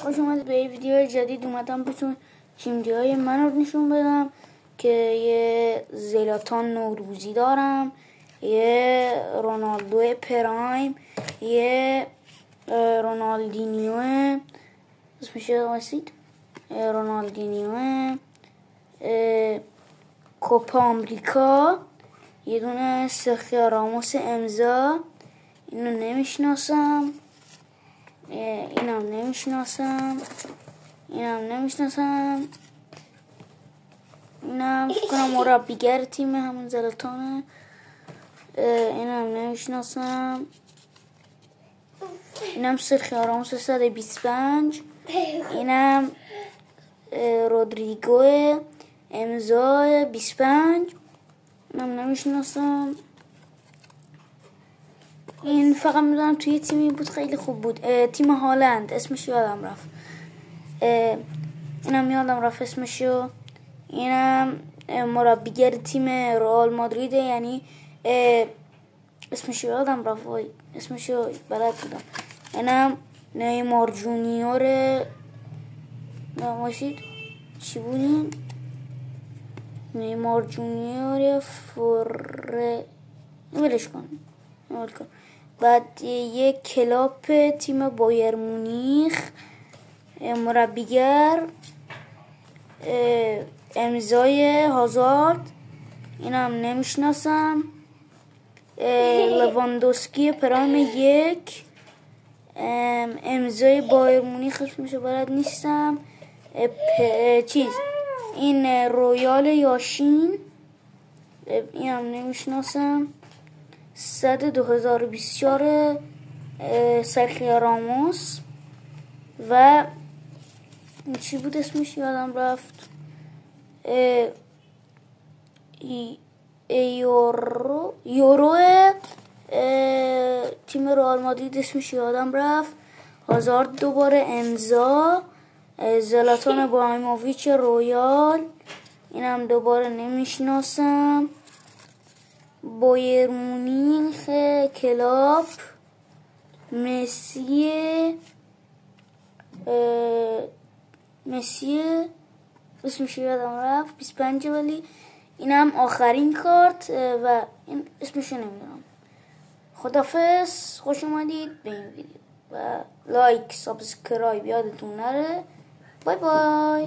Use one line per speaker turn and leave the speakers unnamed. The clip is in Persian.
خوش اومدید به یه ویدیو جدید. اومدم بهتون تیم‌های من رو نشون بدم که یه زلاتان نوروزی دارم، یه رونالدو پرایم، یه رونالدینیو اسمش واسید رونالدینیو کوپا آمریکا، یه دونه سرخیو راموس امضا، اینو نمیشناسم، اینم نمیشناسم، اینم فکر کنم مربیگر تیم همون زلاتانه، اینم نمیشناسم، اینم سرخیو راموس 125، اینم رودریگو امضا 25، اینم نمیشناسم. این فقط میدونم توی تیمی بود خیلی خوب بود، تیم هالند، اسمش یادم رفت، اینم یادم رفت اسمشو. اینم مربیگر تیم رئال مادریده، یعنی اسمشو یادم رفت، اسمشو بلد بودم. اینم نیمار جونیور، نماشید چی بودین؟ نیمار جونیور ولش کن. بعد یک کلاپ تیم بایر مونیخ، مربیگر امضای هازارد، اینم نمیشناسم. لواندوسکی پرایم 1 امضای بایر مونیخ، اسمشو بلد نیستم. این رویال یاشین، اینم نمیشناسم. 2024 سرخیو راموس و چی بود اسمش یادم رفت، یورو تیم رئال مادرید، اسمش یادم رفت. هازارد دوباره امضا، زلاتان ابراهیموویچ رویال، اینم دوباره نمیشناسم. بایر مونیخ کلاپ مسی اسمش یادم رفت 25، ولی اینم آخرین کارت و این اسمشو نمیدونم. خدافظ، خوش اومدید به این ویدیو و لایک سابسکرایب یادتون نره. بای بای.